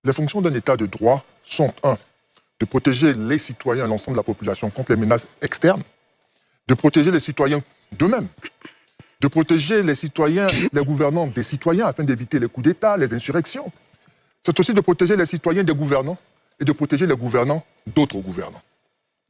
Les fonctions d'un État de droit sont, un, de protéger les citoyens et l'ensemble de la population contre les menaces externes, de protéger les citoyens d'eux-mêmes, de protéger les citoyens, les gouvernants des citoyens afin d'éviter les coups d'État, les insurrections. C'est aussi de protéger les citoyens des gouvernants et de protéger les gouvernants d'autres gouvernants.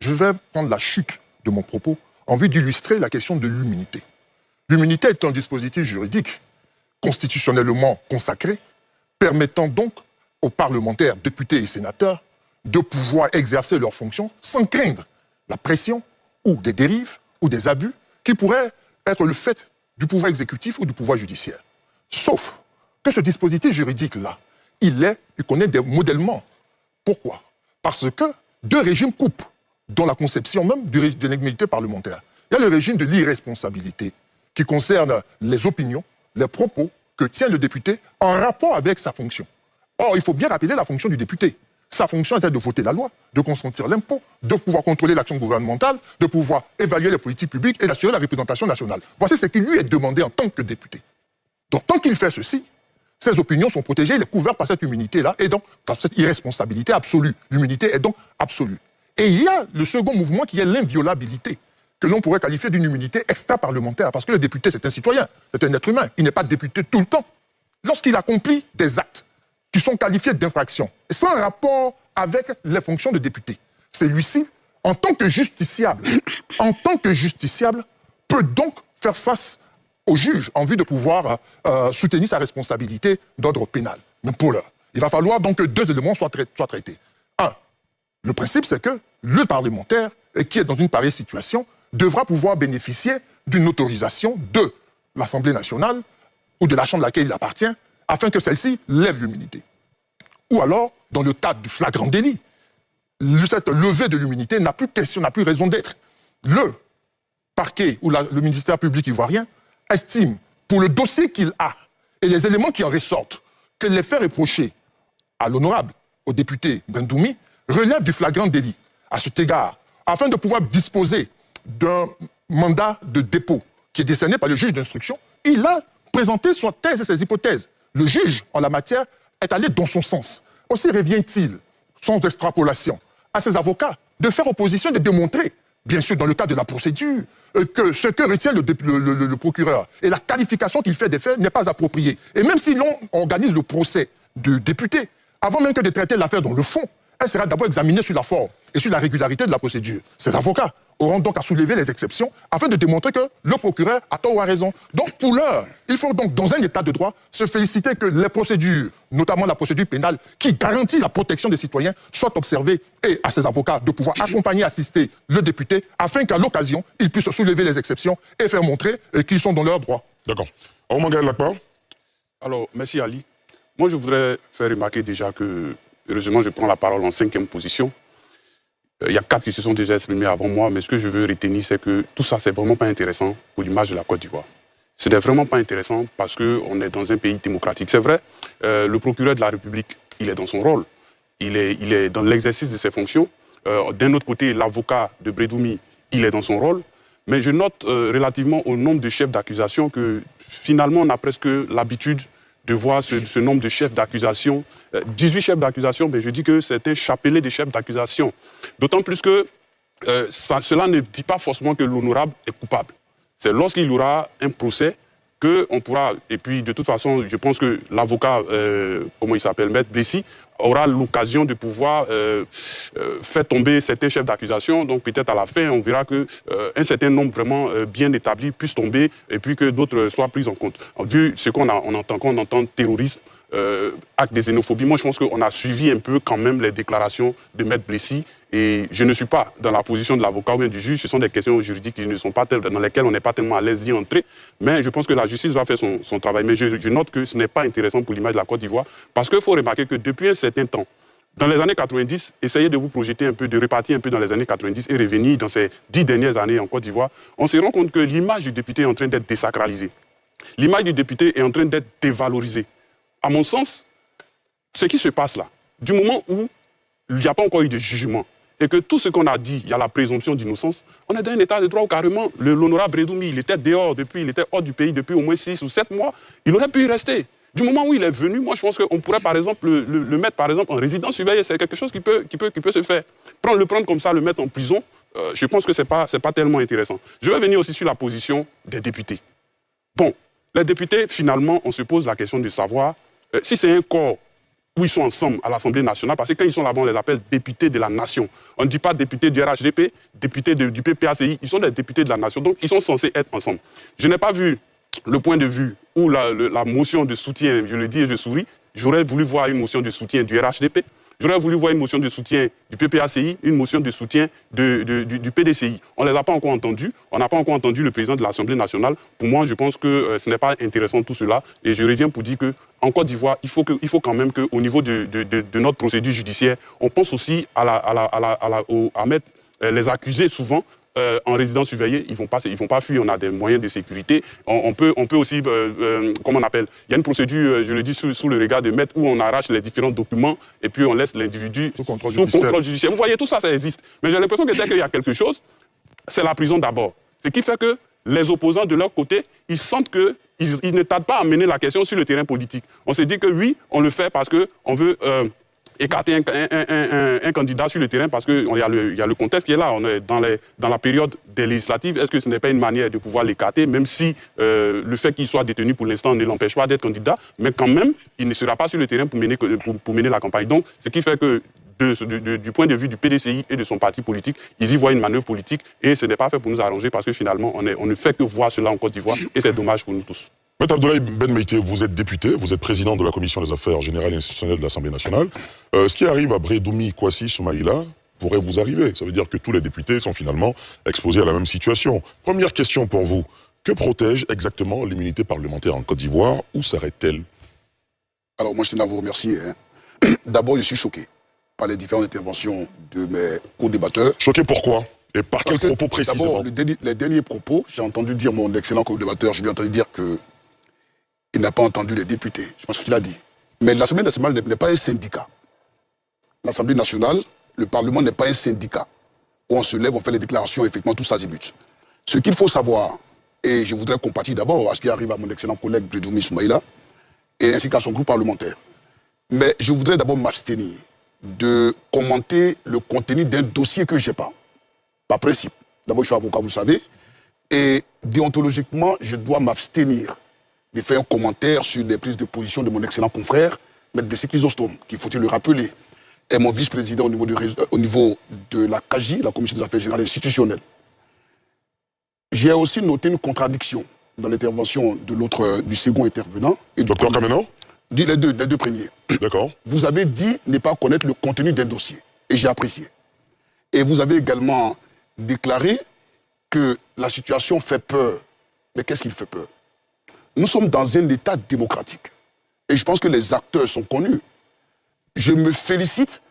Je vais prendre la chute de mon propos en vue d'illustrer la question de l'immunité. L'immunité est un dispositif juridique constitutionnellement consacré, permettant donc aux parlementaires, députés et sénateurs de pouvoir exercer leurs fonctions sans craindre la pression ou des dérives ou des abus qui pourraient être le fait du pouvoir exécutif ou du pouvoir judiciaire. Sauf que ce dispositif juridique-là, il connaît des modèlements. Pourquoi? Parce que deux régimes coupent dans la conception même de l'immunité parlementaire. Il y a le régime de l'irresponsabilité qui concerne les opinions, les propos que tient le député en rapport avec sa fonction. Or, il faut bien rappeler la fonction du député. Sa fonction était de voter la loi, de consentir l'impôt, de pouvoir contrôler l'action gouvernementale, de pouvoir évaluer les politiques publiques et d'assurer la représentation nationale. Voici ce qui lui est demandé en tant que député. Donc, tant qu'il fait ceci, ses opinions sont protégées, il est couvert par cette immunité-là, et donc par cette irresponsabilité absolue. L'immunité est donc absolue. Et il y a le second mouvement qui est l'inviolabilité, que l'on pourrait qualifier d'une immunité extra-parlementaire, parce que le député, c'est un citoyen, c'est un être humain, il n'est pas député tout le temps. Lorsqu'il accomplit des actes qui sont qualifiés d'infractions, sans rapport avec les fonctions de député, celui-ci, en tant que justiciable, peut donc faire face au juge en vue de pouvoir soutenir sa responsabilité d'ordre pénal. Mais pour l'heure, il va falloir donc que deux éléments soient traités. Un, le principe, c'est que le parlementaire qui est dans une pareille situation devra pouvoir bénéficier d'une autorisation de l'Assemblée nationale ou de la chambre à laquelle il appartient, afin que celle-ci lève l'immunité. Ou alors, dans le cadre du flagrant délit, cette levée de l'immunité n'a plus question, n'a plus raison d'être. Le parquet ou le ministère public ivoirien estime, pour le dossier qu'il a et les éléments qui en ressortent, que les faits reprochés à l'honorable, au député Bendoumi, relèvent du flagrant délit. À cet égard, afin de pouvoir disposer d'un mandat de dépôt qui est décerné par le juge d'instruction, il a présenté sa thèse et ses hypothèses. Le juge, en la matière, est allé dans son sens. Aussi revient-il, sans extrapolation, à ses avocats de faire opposition et de démontrer, bien sûr dans le cadre de la procédure, que ce que retient le procureur et la qualification qu'il fait des faits n'est pas appropriée. Et même si l'on organise le procès du député, avant même que de traiter l'affaire dans le fond, elle sera d'abord examinée sur la forme et sur la régularité de la procédure. Ces avocats auront donc à soulever les exceptions afin de démontrer que le procureur a tort ou a raison. Donc pour l'heure, il faut donc dans un état de droit se féliciter que les procédures, notamment la procédure pénale, qui garantit la protection des citoyens, soient observées et à ces avocats de pouvoir accompagner, assister le député afin qu'à l'occasion, ils puissent soulever les exceptions et faire montrer qu'ils sont dans leurs droits. D'accord. Oumangala Lakpa. Alors, merci Ali. Moi, je voudrais faire remarquer déjà que, heureusement, je prends la parole en 5e position. Il y a 4 qui se sont déjà exprimés avant moi, mais ce que je veux retenir, c'est que tout ça, c'est vraiment pas intéressant pour l'image de la Côte d'Ivoire. Ce n'est vraiment pas intéressant parce qu'on est dans un pays démocratique. C'est vrai, le procureur de la République, il est dans son rôle. Il est dans l'exercice de ses fonctions. D'un autre côté, l'avocat de Bredoumi, il est dans son rôle. Mais je note relativement au nombre de chefs d'accusation que finalement, on a presque l'habitude de voir ce nombre de chefs d'accusation. 18 chefs d'accusation, mais je dis que c'est un chapelet de chefs d'accusation. D'autant plus que cela ne dit pas forcément que l'honorable est coupable. C'est lorsqu'il y aura un procès qu'on pourra... Et puis, de toute façon, je pense que l'avocat, comment il s'appelle, Maître Blessy, aura l'occasion de pouvoir faire tomber certains chefs d'accusation. Donc, peut-être à la fin, on verra qu'un certain nombre vraiment bien établi puisse tomber et puis que d'autres soient pris en compte. Vu ce qu'on entend, quand on entend terrorisme, acte de xénophobie, moi, je pense qu'on a suivi un peu quand même les déclarations de Maître Blessy. Et je ne suis pas dans la position de l'avocat ou bien du juge. Ce sont des questions juridiques qui ne sont pas dans lesquelles on n'est pas tellement à l'aise d'y entrer. Mais je pense que la justice va faire son travail. Mais je note que ce n'est pas intéressant pour l'image de la Côte d'Ivoire. Parce qu'il faut remarquer que depuis un certain temps, dans les années 90, essayez de vous projeter un peu, de repartir un peu dans les années 90 et revenir dans ces 10 dernières années en Côte d'Ivoire, on se rend compte que l'image du député est en train d'être désacralisée. L'image du député est en train d'être dévalorisée. À mon sens, ce qui se passe là, du moment où il n'y a pas encore eu de jugement, et que tout ce qu'on a dit, il y a la présomption d'innocence, on est dans un état de droit où carrément l'honorable Bredoumi, il était dehors il était hors du pays depuis au moins 6 ou 7 mois, il aurait pu y rester. Du moment où il est venu, moi je pense qu'on pourrait par exemple le mettre par exemple en résidence surveillée. C'est quelque chose qui peut se faire. Le prendre comme ça, le mettre en prison, je pense que c'est pas tellement intéressant. Je vais venir aussi sur la position des députés. Bon, les députés, finalement, on se pose la question de savoir si c'est un corps où ils sont ensemble à l'Assemblée nationale, parce que quand ils sont là-bas, on les appelle députés de la nation. On ne dit pas députés du RHDP, députés du PPACI, ils sont des députés de la nation, donc ils sont censés être ensemble. Je n'ai pas vu le point de vue ou la motion de soutien, je le dis et je souris. J'aurais voulu voir une motion de soutien du RHDP, j'aurais voulu voir une motion de soutien du PPACI, une motion de soutien du PDCI. On ne les a pas encore entendus, on n'a pas encore entendu le président de l'Assemblée nationale. Pour moi, je pense que ce n'est pas intéressant tout cela, et je reviens pour dire que en Côte d'Ivoire, il faut quand même qu'au niveau de notre procédure judiciaire, on pense aussi à mettre les accusés souvent en résidence surveillée. Ils vont pas fuir, on a des moyens de sécurité. On peut aussi, comment on appelle, il y a une procédure, je le dis, sous le regard de maître, où on arrache les différents documents et puis on laisse l'individu sous contrôle judiciaire. Vous voyez, tout ça, ça existe. Mais j'ai l'impression que dès qu'il y a quelque chose, c'est la prison d'abord. Ce qui fait que les opposants de leur côté, ils sentent qu'ils ne tardent pas à mener la question sur le terrain politique. On se dit que oui, on le fait parce qu'on veut écarter un candidat sur le terrain parce qu'il y a le contexte qui est là. On est dans la période des législatives. Est-ce que ce n'est pas une manière de pouvoir l'écarter, même si le fait qu'il soit détenu pour l'instant ne l'empêche pas d'être candidat, mais quand même, il ne sera pas sur le terrain pour mener la campagne. Donc, ce qui fait que du point de vue du PDCI et de son parti politique, ils y voient une manœuvre politique et ce n'est pas fait pour nous arranger parce que finalement, on ne fait que voir cela en Côte d'Ivoire et c'est dommage pour nous tous. Maître Abdoulaye Ben Meïté, vous êtes député, vous êtes président de la Commission des affaires générales et institutionnelles de l'Assemblée nationale. Ce qui arrive à Brédoumi Kwasi Soumaïla pourrait vous arriver. Ça veut dire que tous les députés sont finalement exposés à la même situation. Première question pour vous. Que protège exactement l'immunité parlementaire en Côte d'Ivoire? Où s'arrête-t-elle? Alors moi je tiens à vous remercier. D'abord je suis choqué par les différentes interventions de mes co-débatteurs. Choqué pourquoi? Et par quels propos précisément? D'abord, les derniers propos, j'ai entendu dire mon excellent co-débatteur, j'ai bien entendu dire qu'il n'a pas entendu les députés. Je pense qu'il a dit. Mais l'Assemblée nationale n'est pas un syndicat. L'Assemblée nationale, le Parlement n'est pas un syndicat où on se lève, on fait les déclarations, effectivement, tout ça zébute. Ce qu'il faut savoir, et je voudrais compatir d'abord à ce qui arrive à mon excellent collègue Brédoumi Soumaïla, et ainsi qu'à son groupe parlementaire. Mais je voudrais d'abord m'abstenir de commenter le contenu d'un dossier que je n'ai pas. Par principe. D'abord, je suis avocat, vous le savez. Et déontologiquement, je dois m'abstenir de faire un commentaire sur les prises de position de mon excellent confrère, M. Blessé Chrysostome, qui, faut-il le rappeler, est mon vice-président au niveau de la CAGI, la Commission des affaires générales institutionnelles. J'ai aussi noté une contradiction dans l'intervention du second intervenant. Et du Docteur Kameno? Les deux premiers. D'accord. Vous avez dit ne pas connaître le contenu d'un dossier. Et j'ai apprécié. Et vous avez également déclaré que la situation fait peur. Mais qu'est-ce qui fait peur? Nous sommes dans un État démocratique. Et je pense que les acteurs sont connus. Je me félicite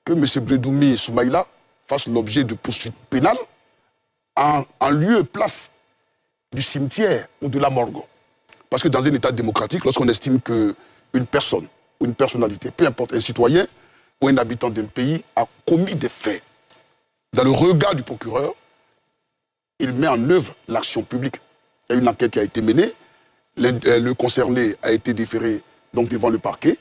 que M. Brédoumi Soumaïla fasse l'objet de poursuites pénales en lieu et place du cimetière ou de la morgue. Parce que dans un État démocratique, lorsqu'on estime qu'une personne ou une personnalité, peu importe, un citoyen ou un habitant d'un pays a commis des faits, dans le regard du procureur, il met en œuvre l'action publique. Il y a une enquête qui a été menée, le concerné a été déféré donc devant le parquet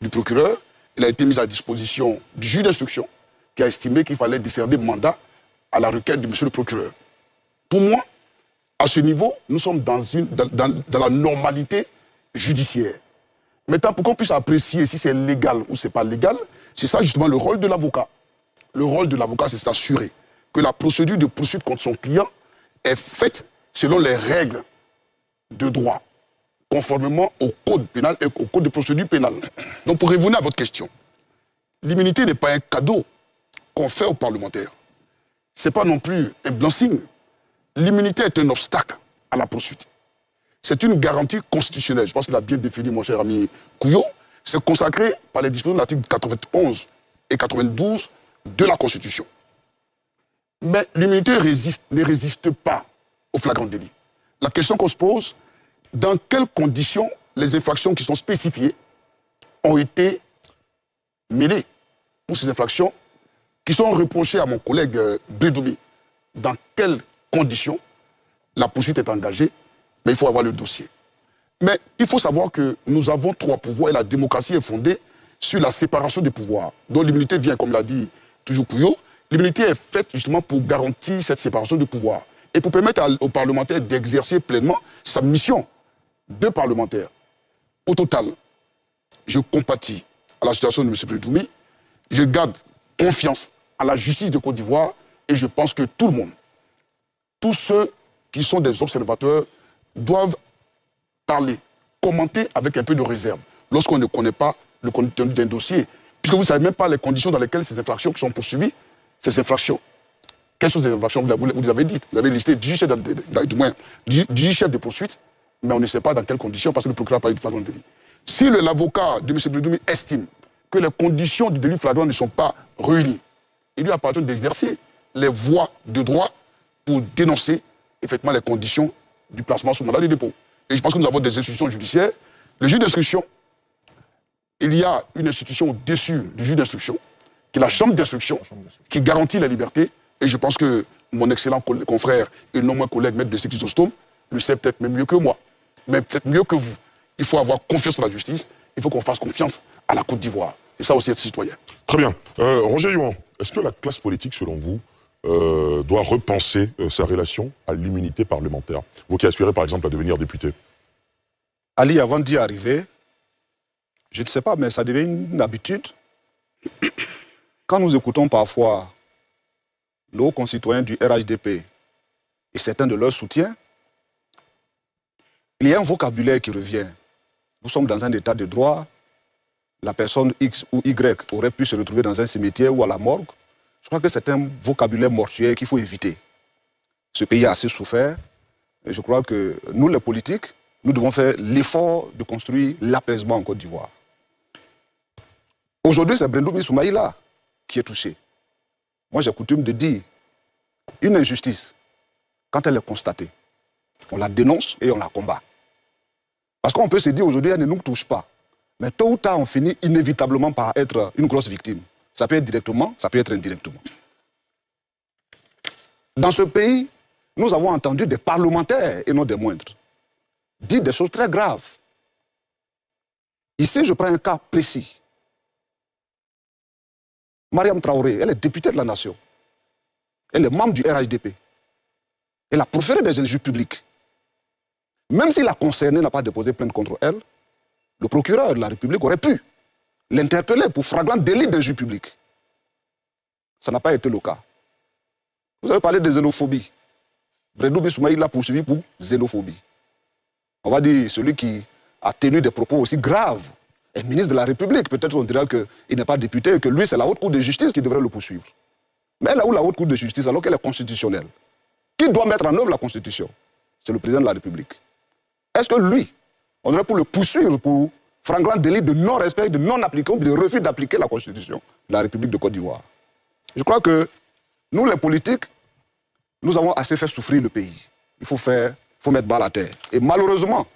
du procureur, il a été mis à disposition du juge d'instruction qui a estimé qu'il fallait décerner mandat à la requête de monsieur le procureur. Pour moi, à ce niveau, nous sommes dans la normalité judiciaire. Maintenant, pour qu'on puisse apprécier si c'est légal ou c'est pas légal, c'est ça justement le rôle de l'avocat. Le rôle de l'avocat, c'est s'assurer que la procédure de poursuite contre son client est faite selon les règles de droit, conformément au code pénal et au code de procédure pénale. Donc, pour revenir à votre question, l'immunité n'est pas un cadeau qu'on fait aux parlementaires. Ce n'est pas non plus un blanc-seing. L'immunité est un obstacle à la poursuite. C'est une garantie constitutionnelle. Je pense qu'il a bien défini, mon cher ami Couillot. C'est consacré par les dispositions de l'article 91 et 92 de la Constitution. Mais l'immunité ne résiste pas au flagrant délit. La question qu'on se pose, dans quelles conditions les infractions qui sont spécifiées ont été mêlées pour ces infractions qui sont reprochées à mon collègue Brédoumi. Dans quelles conditions la poursuite est engagée, mais il faut avoir le dossier. Mais il faut savoir que nous avons 3 pouvoirs et la démocratie est fondée sur la séparation des pouvoirs. Donc l'immunité vient, comme l'a dit toujours Pouillot, l'immunité est faite justement pour garantir cette séparation des pouvoirs et pour permettre aux parlementaires d'exercer pleinement sa mission de parlementaire. Au total, je compatis à la situation de M. Brédoumi, je garde confiance à la justice de Côte d'Ivoire et je pense que tout le monde, tous ceux qui sont des observateurs doivent parler, commenter avec un peu de réserve lorsqu'on ne connaît pas le contenu d'un dossier, puisque vous ne savez même pas les conditions dans lesquelles ces infractions qui sont poursuivies, ces infractions. Quelles sont ces infractions? Vous l'avez dit, vous avez listé 10 chefs de poursuite, mais on ne sait pas dans quelles conditions, parce que le procureur a parlé de flagrant délit. Si l'avocat de M. Brédoumi estime que les conditions du délit flagrant ne sont pas réunies, il lui appartient d'exercer les voies de droit pour dénoncer effectivement les conditions du placement sous mandat de dépôt. Et je pense que nous avons des institutions judiciaires. Le juge d'instruction, il y a une institution au-dessus du juge d'instruction, qui est la chambre d'instruction, qui garantit la liberté. Et je pense que mon excellent confrère et non moins collègue, maître de Sécurité Chrysostome, le sait peut-être même mieux que moi, mais peut-être mieux que vous. Il faut avoir confiance en la justice, il faut qu'on fasse confiance à la Côte d'Ivoire. Et ça aussi, être citoyen. Très bien. Roger Youan, est-ce que la classe politique, selon vous, doit repenser sa relation à l'immunité parlementaire? Vous qui aspirez, par exemple, à devenir député. Ali, avant d'y arriver, je ne sais pas, mais ça devient une habitude. Quand nous écoutons parfois nos concitoyens du RHDP et certains de leurs soutiens, il y a un vocabulaire qui revient. Nous sommes dans un état de droit. La personne X ou Y aurait pu se retrouver dans un cimetière ou à la morgue. Je crois que c'est un vocabulaire mortuaire qu'il faut éviter. Ce pays a assez souffert. Et je crois que nous, les politiques, nous devons faire l'effort de construire l'apaisement en Côte d'Ivoire. Aujourd'hui, c'est Brédoumi Soumaïla qui est touché. Moi, j'ai coutume de dire, une injustice, quand elle est constatée, on la dénonce et on la combat. Parce qu'on peut se dire aujourd'hui, elle ne nous touche pas. Mais tôt ou tard, on finit inévitablement par être une grosse victime. Ça peut être directement, ça peut être indirectement. Dans ce pays, nous avons entendu des parlementaires, et non des moindres, dire des choses très graves. Ici, je prends un cas précis. Mariam Traoré, elle est députée de la nation. Elle est membre du RHDP. Elle a proféré des injures publiques. Même si la concernée n'a pas déposé plainte contre elle, le procureur de la République aurait pu l'interpeller pour flagrant délit d'injure publique. Ça n'a pas été le cas. Vous avez parlé de xénophobie. Brédoumi Soumaïla l'a poursuivi pour xénophobie. On va dire celui qui a tenu des propos aussi graves est ministre de la République. Peut-être on dira qu'il n'est pas député et que lui, c'est la Haute Cour de justice qui devrait le poursuivre. Mais là où la Haute Cour de justice, alors qu'elle est constitutionnelle, qui doit mettre en œuvre la Constitution? C'est le président de la République. Est-ce que lui, on devrait pour le poursuivre pour flagrant délit de non-respect, de non-application, de refus d'appliquer la Constitution de la République de Côte d'Ivoire? Je crois que nous, les politiques, nous avons assez fait souffrir le pays. Il faut mettre bas à la terre. Et malheureusement,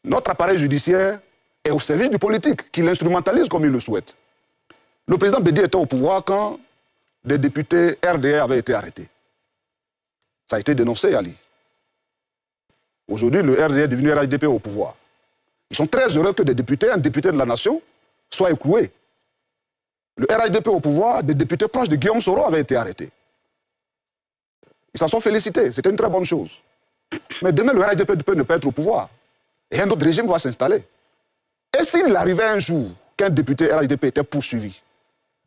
notre appareil judiciaire est au service du politique, qui l'instrumentalise comme il le souhaite. Le président Bédi était au pouvoir quand des députés RDR avaient été arrêtés. Ça a été dénoncé, Ali. Aujourd'hui, le RDR est devenu RHDP au pouvoir. Ils sont très heureux que des députés, un député de la nation, soient écroués. Le RHDP au pouvoir, des députés proches de Guillaume Soro avaient été arrêtés. Ils s'en sont félicités, c'était une très bonne chose. Mais demain, le RHDP peut ne pas être au pouvoir. Et un autre régime va s'installer. Et s'il arrivait un jour qu'un député RHDP était poursuivi,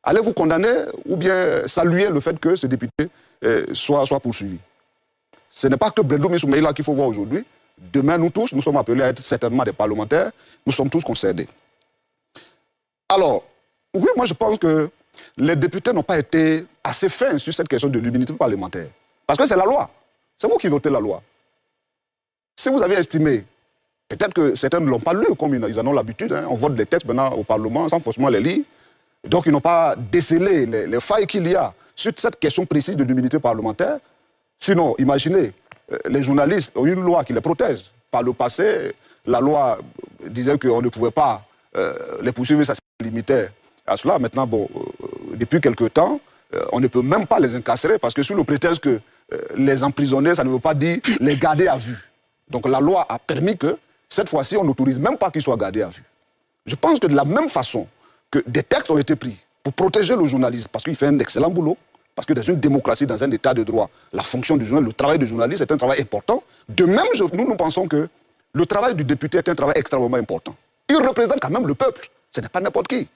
allez-vous condamner ou bien saluer le fait que ce député soit poursuivi? Ce n'est pas que Brédoumi Soumaïla qu'il faut voir aujourd'hui. Demain, nous tous, nous sommes appelés à être certainement des parlementaires. Nous sommes tous concernés. Alors, oui, moi je pense que les députés n'ont pas été assez fins sur cette question de l'immunité parlementaire. Parce que c'est la loi. C'est vous qui votez la loi. Si vous avez estimé, peut-être que certains ne l'ont pas lu, comme ils en ont l'habitude, hein, on vote les textes maintenant au Parlement sans forcément les lire. Donc ils n'ont pas décelé les failles qu'il y a sur cette question précise de l'immunité parlementaire. Sinon, imaginez, les journalistes ont une loi qui les protège. Par le passé, la loi disait qu'on ne pouvait pas les poursuivre, ça se limitait à cela. Maintenant, bon, depuis quelque temps, on ne peut même pas les incarcérer parce que sous le prétexte que les emprisonner, ça ne veut pas dire les garder à vue. Donc la loi a permis que Cette fois-ci, on n'autorise même pas qu'il soit gardé à vue. Je pense que de la même façon que des textes ont été pris pour protéger le journaliste, parce qu'il fait un excellent boulot, parce que dans une démocratie, dans un état de droit, la fonction du journaliste, le travail du journaliste est un travail important. De même, nous pensons que le travail du député est un travail extrêmement important. Il représente quand même le peuple. Ce n'est pas n'importe qui.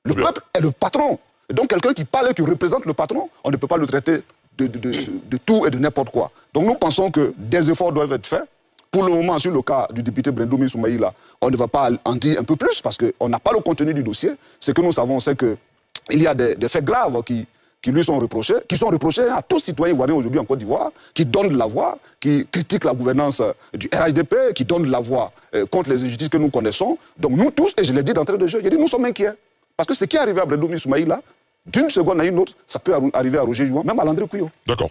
Le peuple est le patron. Et donc quelqu'un qui parle et qui représente le patron, on ne peut pas le traiter de tout et de n'importe quoi. Donc nous pensons que des efforts doivent être faits. Pour le moment, sur le cas du député Brendoumi Soumaïla, on ne va pas en dire un peu plus parce qu'on n'a pas le contenu du dossier. Ce que nous savons, c'est qu'il y a des faits graves qui lui sont reprochés, qui sont reprochés à tous citoyens ivoiriens aujourd'hui en Côte d'Ivoire, qui donnent de la voix, qui critiquent la gouvernance du RHDP, qui donnent de la voix contre les injustices que nous connaissons. Donc nous tous, et je l'ai dit d'entrée de jeu, j'ai dit nous sommes inquiets. Parce que ce qui est arrivé à Brendoumi Soumaïla, d'une seconde à une autre, ça peut arriver à Roger Jouan, même à Landry Couillot. D'accord.